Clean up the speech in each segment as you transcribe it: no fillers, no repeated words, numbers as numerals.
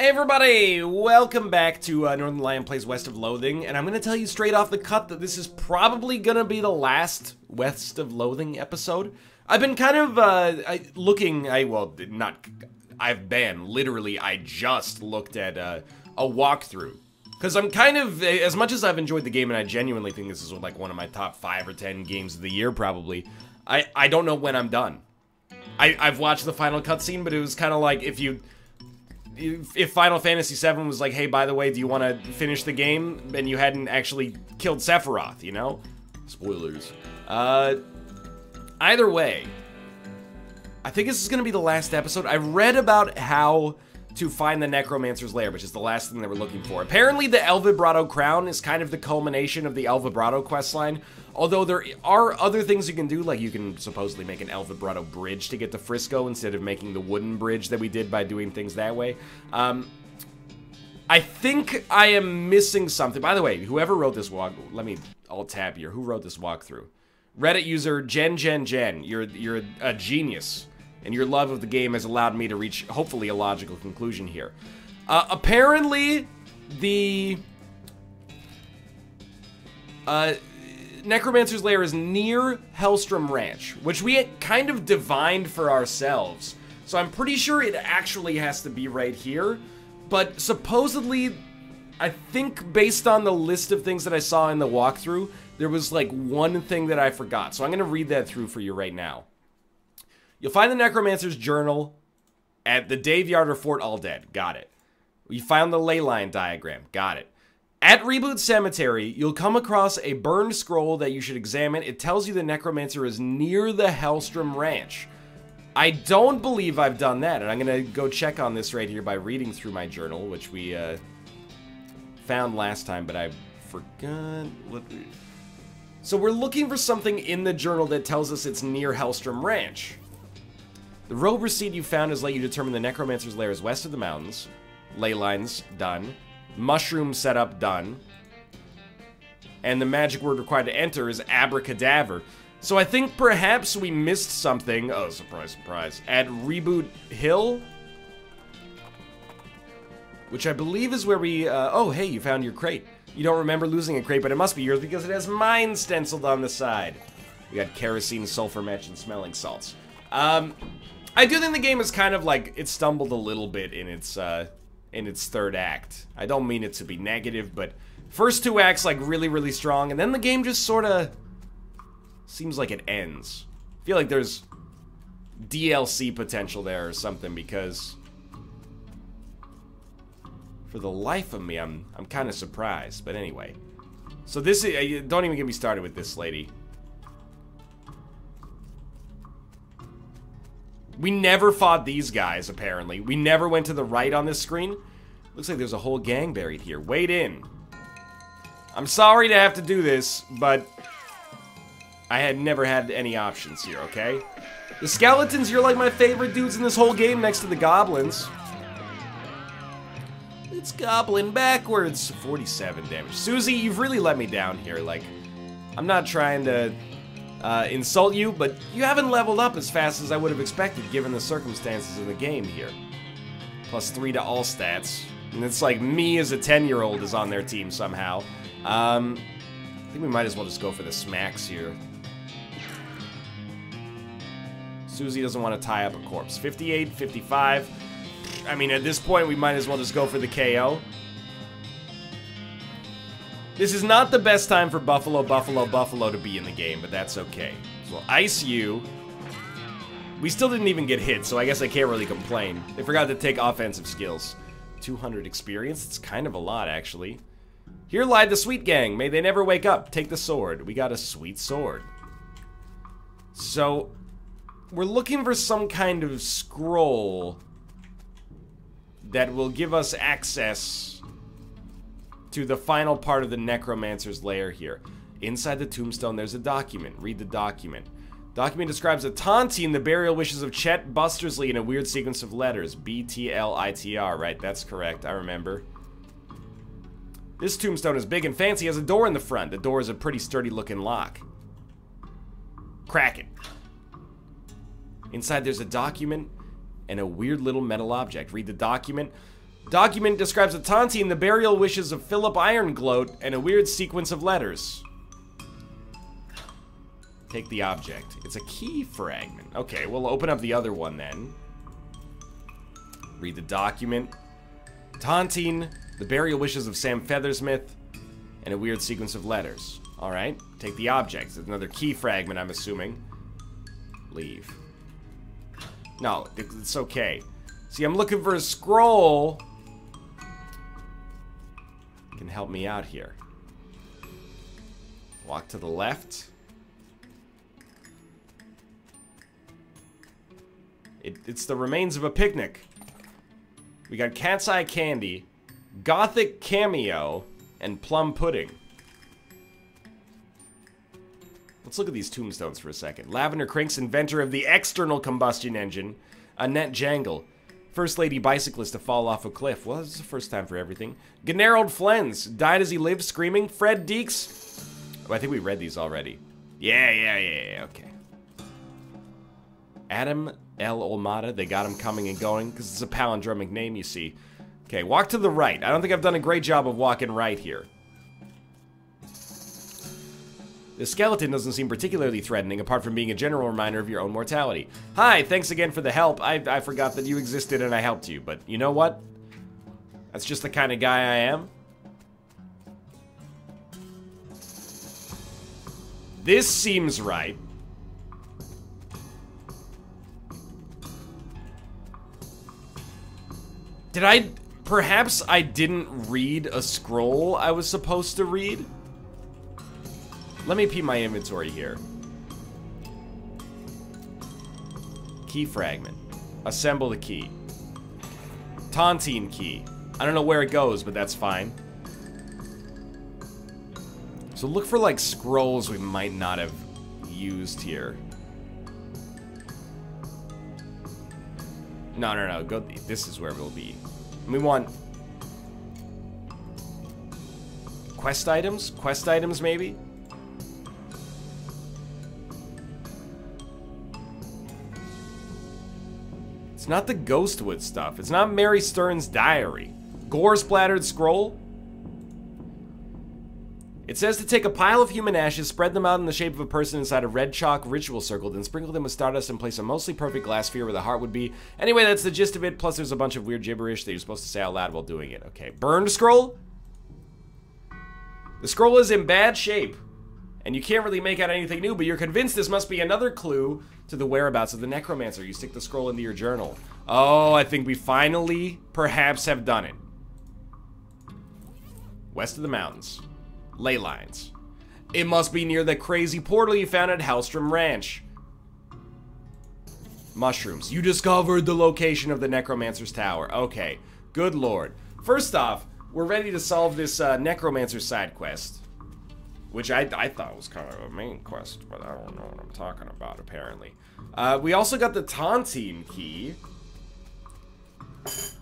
Hey everybody, welcome back to Northernlion plays West of Loathing, and I'm going to tell you straight off the cut that this is probably going to be the last West of Loathing episode. I've been kind of literally, I just looked at a walkthrough. Because I'm kind of, as much as I've enjoyed the game, and I genuinely think this is like one of my top 5 or 10 games of the year probably, I don't know when I'm done. I've watched the final cutscene, but it was kind of like if Final Fantasy VII was like, hey, by the way, do you want to finish the game? And you hadn't actually killed Sephiroth, you know? Spoilers. Either way, I think this is going to be the last episode. I read about how to find the Necromancer's Lair, which is the last thing they were looking for. Apparently, the El Vibrato Crown is kind of the culmination of the El Vibrato questline. Although there are other things you can do, like you can supposedly make an El Vibrato bridge to get to Frisco instead of making the wooden bridge that we did by doing things that way. I think I am missing something. By the way, whoever wrote this let me alt-tab here. Who wrote this walkthrough? Reddit user Jen. You're a genius, and your love of the game has allowed me to reach, hopefully, a logical conclusion here. Apparently, the Necromancer's Lair is near Hellstrom Ranch, which we kind of divined for ourselves. So I'm pretty sure it actually has to be right here. But supposedly, I think based on the list of things that I saw in the walkthrough, there was like one thing that I forgot. So I'm going to read that through for you right now. You'll find the Necromancer's Journal at the Daveyard or Fort Aldead. Got it. You found the ley line diagram. Got it. At Reboot Cemetery, you'll come across a burned scroll that you should examine. It tells you the Necromancer is near the Hellstrom Ranch. I don't believe I've done that, and I'm going to go check on this right here by reading through my journal, which we found last time, but I forgot what... So we're looking for something in the journal that tells us it's near Hellstrom Ranch. The robe receipt you found has let you determine the Necromancer's Lair is west of the mountains. Ley lines, done. Mushroom setup, done. And the magic word required to enter is abracadabra. So I think perhaps we missed something. Oh, surprise, surprise. At Reboot Hill? Which I believe is where we... oh, hey, you found your crate. You don't remember losing a crate, but it must be yours because it has mine stenciled on the side. We got kerosene, sulfur match, and smelling salts. I do think the game is kind of like... It stumbled a little bit in its third act. I don't mean it to be negative, but first 2 acts like really strong, and then the game just sort of seems like it ends. I feel like there's DLC potential there or something, because for the life of me, I'm kind of surprised. But anyway, so this is, don't even get me started with this lady. We never fought these guys, apparently. We never went to the right on this screen. Looks like there's a whole gang buried here. Wade in. I'm sorry to have to do this, but I had never had any options here, okay? The skeletons, you're like my favorite dudes in this whole game next to the goblins. It's goblin backwards. 47 damage. Susie, you've really let me down here. Like, I'm not trying to... insult you, but you haven't leveled up as fast as I would have expected given the circumstances of the game here. +3 to all stats. And it's like me as a 10-year-old is on their team somehow. I think we might as well just go for the smacks here. Susie doesn't want to tie up a corpse. 58, 55. I mean, at this point, we might as well just go for the KO. This is not the best time for Buffalo to be in the game, but that's okay. So we'll ice you. We still didn't even get hit, so I guess I can't really complain. They forgot to take offensive skills. 200 experience? It's kind of a lot, actually. Here lied the sweet gang. May they never wake up. Take the sword. We got a sweet sword. So, we're looking for some kind of scroll that will give us access to the final part of the Necromancer's Lair here. Inside the tombstone, there's a document. Read the document. Document describes a Tontine, the burial wishes of Chet Bustersley in a weird sequence of letters. B-T-L-I-T-R, right? That's correct. I remember. This tombstone is big and fancy, has a door in the front. The door is a pretty sturdy-looking lock. Crack it. Inside, there's a document and a weird little metal object. Read the document. Document describes a Tontine, the burial wishes of Philip Irongloat, and a weird sequence of letters. Take the object. It's a key fragment. Okay, we'll open up the other one then. Read the document. Tontine, the burial wishes of Sam Feathersmith, and a weird sequence of letters. Alright, take the object. It's another key fragment, I'm assuming. Leave. No, it's okay. See, I'm looking for a scroll. Can help me out here. Walk to the left. It's the remains of a picnic. We got cat's eye candy, gothic cameo, and plum pudding. Let's look at these tombstones for a second. Lavender Crinks, inventor of the external combustion engine. Annette Jangle, first lady bicyclist to fall off a cliff. Well, this is the first time for everything. Gennarald Flens, died as he lived, screaming. Fred Deeks. Oh, I think we read these already. Yeah, okay. Adam L. Olmada, they got him coming and going, because it's a palindromic name, you see. Okay, walk to the right. I don't think I've done a great job of walking right here. The skeleton doesn't seem particularly threatening, apart from being a general reminder of your own mortality. Hi, thanks again for the help. I forgot that you existed and I helped you, but you know what? That's just the kind of guy I am. This seems right. Perhaps I didn't read a scroll I was supposed to read? Let me peep my inventory here. Key fragment. Assemble the key. Tontine Key. I don't know where it goes, but that's fine. So look for, like, scrolls we might not have used here. No. Go. This is where it'll be. We want quest items? Quest items, maybe? It's not the Ghostwood stuff. It's not Mary Stern's diary. Gore-splattered scroll? It says to take a pile of human ashes, spread them out in the shape of a person inside a red chalk ritual circle, then sprinkle them with stardust and place a mostly perfect glass sphere where the heart would be. Anyway, that's the gist of it, plus there's a bunch of weird gibberish that you're supposed to say out loud while doing it. Okay, burned scroll? The scroll is in bad shape, and you can't really make out anything new, but you're convinced this must be another clue to the whereabouts of the Necromancer. You stick the scroll into your journal. Oh, I think we finally, perhaps, have done it. West of the mountains. Ley lines. It must be near the crazy portal you found at Hellstrom Ranch. Mushrooms. You discovered the location of the Necromancer's Tower. Okay, good lord. First off, we're ready to solve this Necromancer side quest. Which I thought was kind of a main quest, but I don't know what I'm talking about, apparently. We also got the Tontine Key.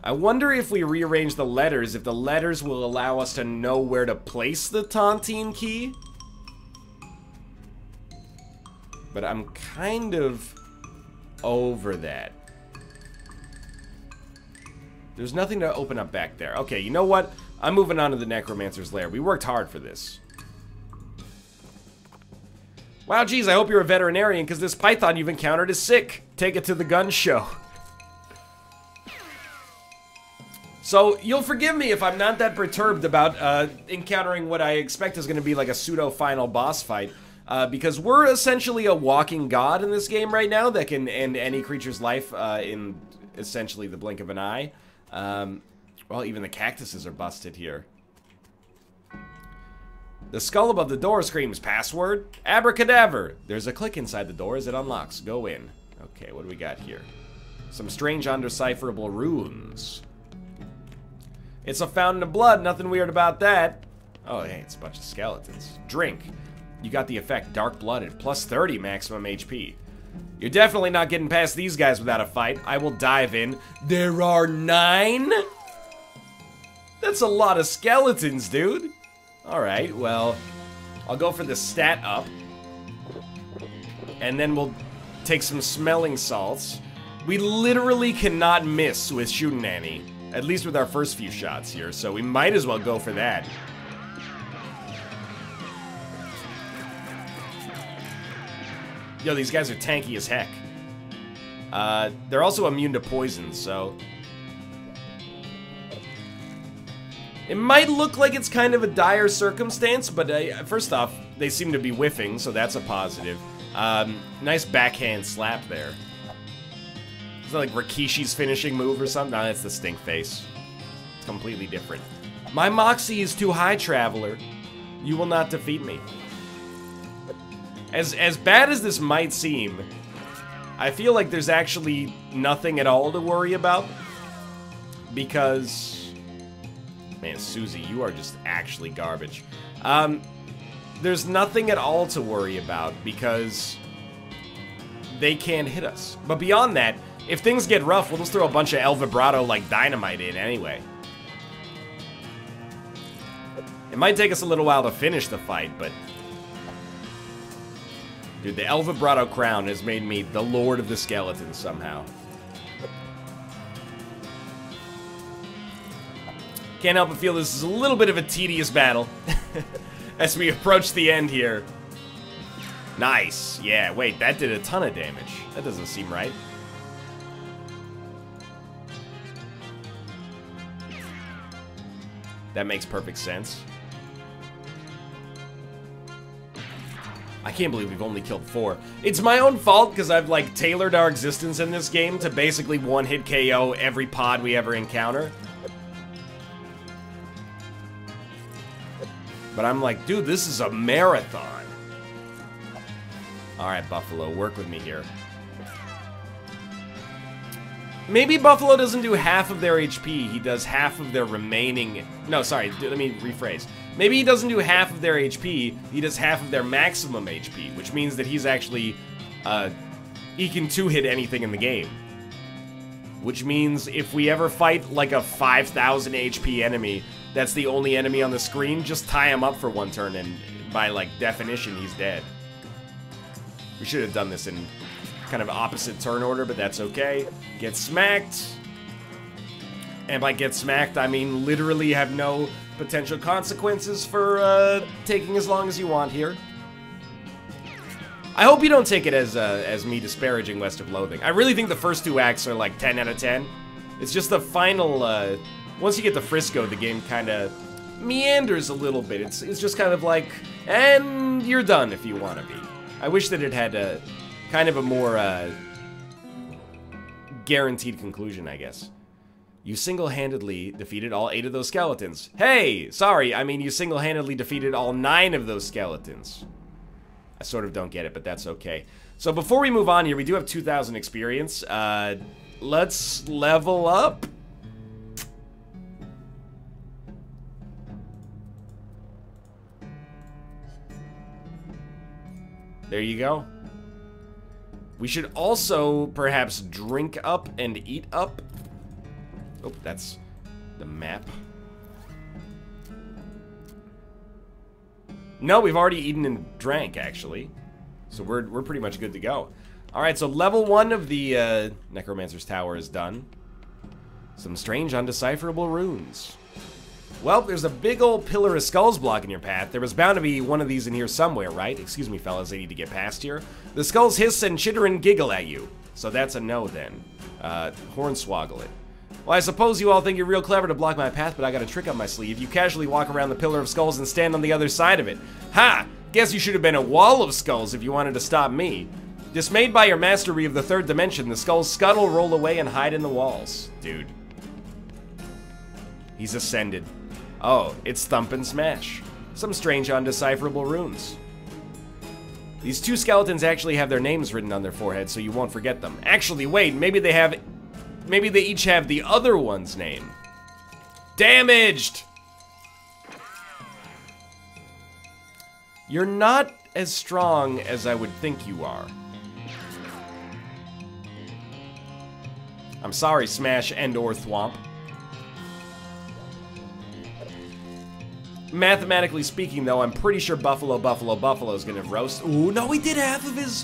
I wonder if we rearrange the letters, if the letters will allow us to know where to place the Tontine Key. But I'm kind of over that. There's nothing to open up back there. Okay, you know what? I'm moving on to the Necromancer's Lair. We worked hard for this. Wow, geez, I hope you're a veterinarian, because this python you've encountered is sick. Take it to the gun show. So, you'll forgive me if I'm not that perturbed about encountering what I expect is going to be like a pseudo-final boss fight. Because we're essentially a walking god in this game right now that can end any creature's life in essentially the blink of an eye. Well, even the cactuses are busted here. The skull above the door screams, password, abracadabra. There's a click inside the door as it unlocks. Go in. Okay, what do we got here? Some strange undecipherable runes. It's a fountain of blood, nothing weird about that. Oh, hey, it's a bunch of skeletons. Drink. You got the effect dark-blooded, plus 30 maximum HP. You're definitely not getting past these guys without a fight. I will dive in. There are 9? That's a lot of skeletons, dude. Alright, well, I'll go for the stat up. And then we'll take some smelling salts. We literally cannot miss with shooting Annie. At least with our first few shots here, so we might as well go for that. Yo, these guys are tanky as heck. They're also immune to poison, so... It might look like it's kind of a dire circumstance, but first off, they seem to be whiffing, so that's a positive. Nice backhand slap there. Is that like Rikishi's finishing move or something? No, that's the stink face. It's completely different. My moxie is too high, traveler. You will not defeat me. As bad as this might seem, I feel like there's actually nothing at all to worry about. Because... Man, Susie, you are just actually garbage. There's nothing at all to worry about because they can't hit us. But beyond that, if things get rough, we'll just throw a bunch of El Vibrato like dynamite in anyway. It might take us a little while to finish the fight, but... Dude, the El Vibrato crown has made me the Lord of the Skeletons somehow. Can't help but feel this is a little bit of a tedious battle as we approach the end here. Nice. Yeah, wait, that did a ton of damage. That doesn't seem right. That makes perfect sense. I can't believe we've only killed 4. It's my own fault because I've, like, tailored our existence in this game to basically one-hit KO every pod we ever encounter. But I'm like, dude, this is a marathon. Alright, Buffalo, work with me here. Maybe Buffalo doesn't do half of their HP, he does half of their remaining... No, sorry, let me rephrase. Maybe he doesn't do half of their HP, he does half of their maximum HP, which means that he's actually, he can two-hit anything in the game. Which means if we ever fight, like, a 5,000 HP enemy, that's the only enemy on the screen, just tie him up for one turn, and by, like, definition, he's dead. We should have done this in kind of opposite turn order, but that's okay. Get smacked. And by get smacked, I mean literally have no potential consequences for taking as long as you want here. I hope you don't take it as me disparaging West of Loathing. I really think the first 2 acts are like 10 out of 10. It's just the final, once you get to Frisco, the game kind of meanders a little bit. It's just kind of like, and you're done if you want to be. I wish that it had a kind of a more guaranteed conclusion, I guess. You single-handedly defeated all 8 of those skeletons. Hey, sorry, I mean you single-handedly defeated all 9 of those skeletons. I sort of don't get it, but that's okay. So before we move on here, we do have 2,000 experience. Let's level up. There you go. We should also perhaps drink up and eat up. Oh, that's the map. No, we've already eaten and drank, actually. So we're pretty much good to go. Alright, so level 1 of the Necromancer's Tower is done. Some strange, undecipherable runes. Well, there's a big old pillar of skulls blocking your path. There was bound to be one of these in here somewhere, right? Excuse me, fellas, I need to get past here. The skulls hiss and chitter and giggle at you. So that's a no, then. Hornswoggle it. Well, I suppose you all think you're real clever to block my path, but I got a trick up my sleeve. You casually walk around the pillar of skulls and stand on the other side of it. Ha! Guess you should have been a wall of skulls if you wanted to stop me. Dismayed by your mastery of the 3rd dimension, the skulls scuttle, roll away, and hide in the walls. Dude. He's ascended. Oh, it's Thump and Smash. Some strange, undecipherable runes. These 2 skeletons actually have their names written on their foreheads, so you won't forget them. Actually, wait, maybe they each have the other one's name. Damaged! You're not as strong as I would think you are. I'm sorry, Smash and/or Thwomp. Mathematically speaking, though, I'm pretty sure Buffalo is gonna roast. Ooh, no, he did half of his...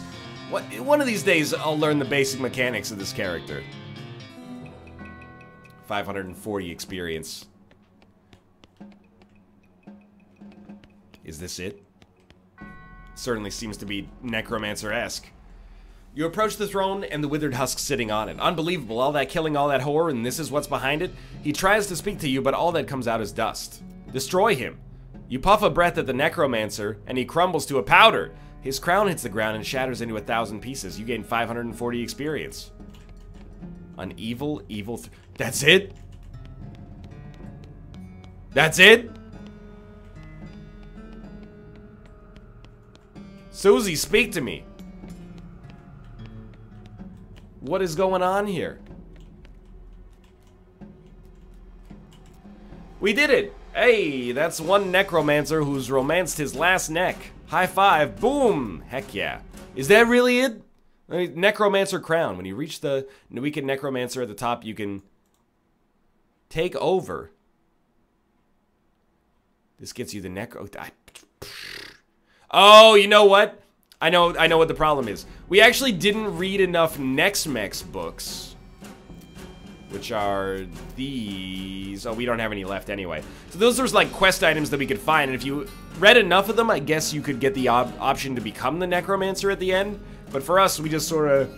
What? One of these days, I'll learn the basic mechanics of this character. 540 experience. Is this it? Certainly seems to be Necromancer-esque. You approach the throne and the withered husk sitting on it. Unbelievable, all that killing, all that horror, and this is what's behind it? He tries to speak to you, but all that comes out is dust. Destroy him. You puff a breath at the Necromancer, and he crumbles to a powder. His crown hits the ground and shatters into 1,000 pieces. You gain 540 experience. An evil... That's it? That's it? Susie, speak to me. What is going on here? We did it! Hey, that's one necromancer who's romanced his last neck. High five, boom! Heck yeah. Is that really it? Necromancer crown. When you reach the weakened necromancer at the top, you can take over. This gets you the necro... Oh, you know what? I know what the problem is. We actually didn't read enough Nex-Mex books, which are these. Oh, we don't have any left anyway. So those are like quest items that we could find, and if you read enough of them, I guess you could get the option to become the Necromancer at the end. But for us, we just sort of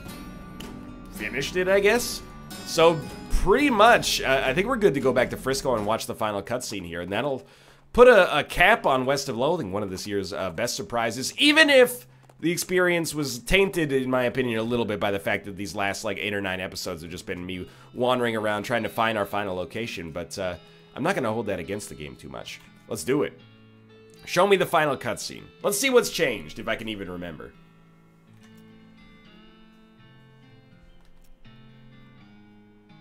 finished it, I guess. So pretty much, I think we're good to go back to Frisco and watch the final cutscene here, and that'll put a cap on West of Loathing, one of this year's best surprises, even if the experience was tainted, in my opinion, a little bit by the fact that these last, like, 8 or 9 episodes have just been me wandering around trying to find our final location, but I'm not going to hold that against the game too much. Let's do it. Show me the final cutscene. Let's see what's changed, if I can even remember.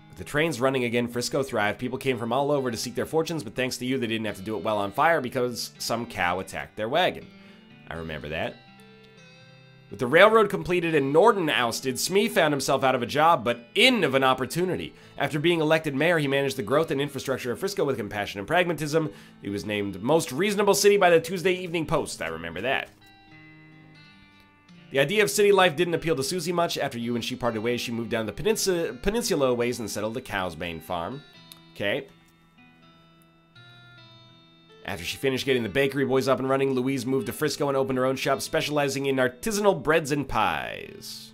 With the trains running again, Frisco thrived. People came from all over to seek their fortunes, but thanks to you, they didn't have to do it well on fire because some cow attacked their wagon. I remember that. With the railroad completed and Norden ousted, Smee found himself out of a job, but in of an opportunity. After being elected mayor, he managed the growth and infrastructure of Frisco with compassion and pragmatism. He was named most reasonable city by the Tuesday Evening Post. I remember that. The idea of city life didn't appeal to Susie much. After you and she parted ways, she moved down the peninsula ways and settled the Cowsbane farm. Okay. After she finished getting the bakery boys up and running, Louise moved to Frisco and opened her own shop specializing in artisanal breads and pies.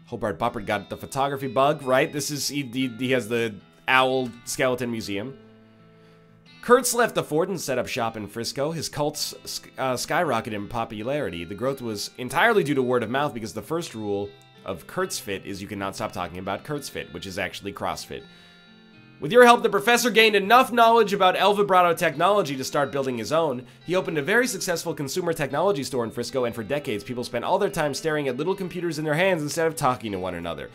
Hobart Boppert got the photography bug, right? This is, he has the Owl Skeleton Museum. Kurtz left the fort and set up shop in Frisco. His cults skyrocketed in popularity. The growth was entirely due to word of mouth because the first rule of Kurtz Fit is you cannot stop talking about Kurtz Fit, which is actually CrossFit. With your help, the professor gained enough knowledge about El Vibrato technology to start building his own. He opened a very successful consumer technology store in Frisco, and for decades, people spent all their time staring at little computers in their hands instead of talking to one another.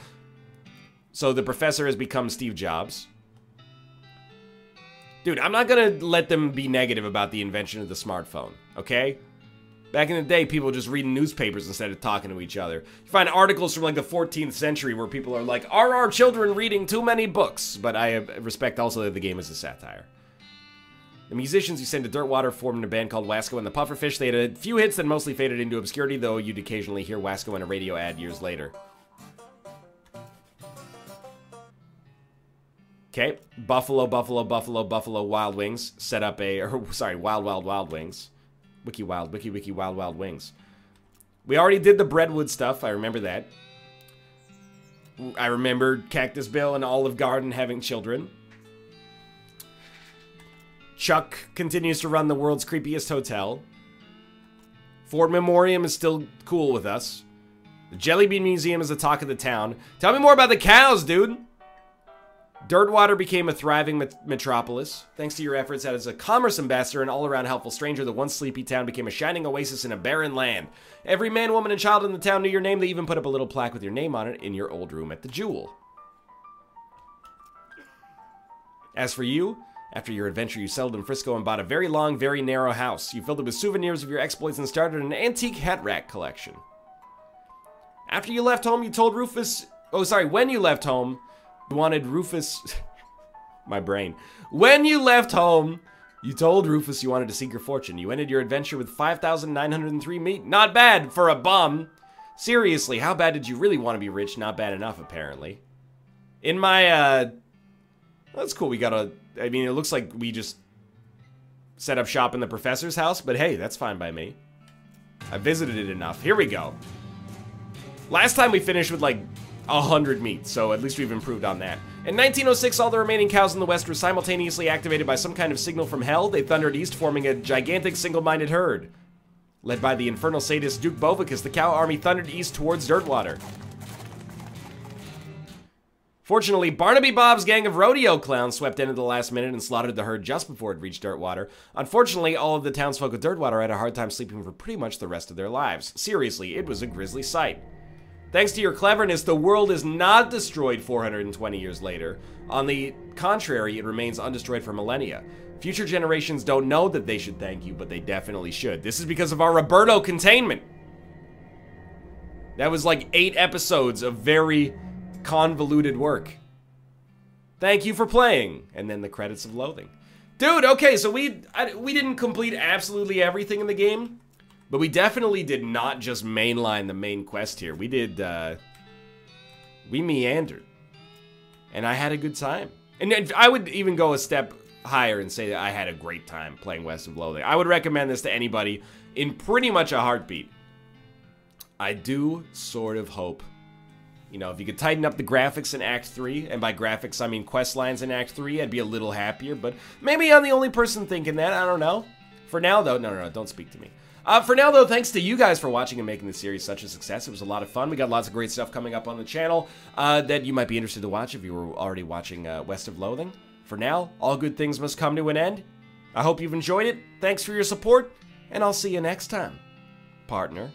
So the professor has become Steve Jobs. Dude, I'm not gonna let them be negative about the invention of the smartphone, okay? Back in the day, people were just reading newspapers instead of talking to each other. You find articles from like the 14th century where people are like, are our children reading too many books? But I respect also that the game is a satire. The musicians who sang to Dirtwater formed a band called Wasco and the Pufferfish. They had a few hits that mostly faded into obscurity, though you'd occasionally hear Wasco in a radio ad years later. Okay, Buffalo, Buffalo, Buffalo, Buffalo Wild Wings set up a, or sorry, Wild Wild Wild Wings. Wiki Wild, Wiki Wiki Wild Wild Wings. We already did the Breadwood stuff, I remember that. I remember Cactus Bill and Olive Garden having children. Chuck continues to run the world's creepiest hotel. Fort Memoriam is still cool with us. The Jelly Bean Museum is the talk of the town. Tell me more about the cows, dude! Dirtwater became a thriving metropolis. Thanks to your efforts as a commerce ambassador and all-around helpful stranger, the once sleepy town became a shining oasis in a barren land. Every man, woman, and child in the town knew your name. They even put up a little plaque with your name on it in your old room at the Jewel. As for you, after your adventure, you settled in Frisco and bought a very long, very narrow house. You filled it with souvenirs of your exploits and started an antique hat rack collection. After you left home, you told Rufus... Oh, sorry, when you left home... You wanted Rufus... My brain. When you left home, you told Rufus you wanted to seek your fortune. You ended your adventure with 5,903 meat. Not bad for a bum. Seriously, how bad did you really want to be rich? Not bad enough, apparently. In my, that's cool. We got I mean, it looks like we just set up shop in the professor's house, but hey, that's fine by me. I visited it enough. Here we go. Last time we finished with like 100 meat, so at least we've improved on that. In 1906, all the remaining cows in the west were simultaneously activated by some kind of signal from hell. They thundered east, forming a gigantic single-minded herd. Led by the infernal sadist Duke Bovicus, the cow army thundered east towards Dirtwater. Fortunately, Barnaby Bob's gang of rodeo clowns swept in at the last minute and slaughtered the herd just before it reached Dirtwater. Unfortunately, all of the townsfolk of Dirtwater had a hard time sleeping for pretty much the rest of their lives. Seriously, it was a grisly sight. Thanks to your cleverness, the world is not destroyed 420 years later. On the contrary, it remains undestroyed for millennia. Future generations don't know that they should thank you, but they definitely should. This is because of our Roberto containment. That was like 8 episodes of very convoluted work. Thank you for playing. And then the credits of Loathing. Dude, okay, so we didn't complete absolutely everything in the game. But we definitely did not just mainline the main quest here. We did, we meandered. And I had a good time. And I would even go a step higher and say that I had a great time playing West of Loathing. I would recommend this to anybody in pretty much a heartbeat. I do sort of hope, you know, if you could tighten up the graphics in Act 3, and by graphics I mean quest lines in Act 3, I'd be a little happier, but maybe I'm the only person thinking that, I don't know. For now, though, no, don't speak to me. For now, though, thanks to you guys for watching and making this series such a success. It was a lot of fun. We got lots of great stuff coming up on the channel that you might be interested to watch if you were already watching West of Loathing. For now, all good things must come to an end. I hope you've enjoyed it. Thanks for your support, and I'll see you next time, partner.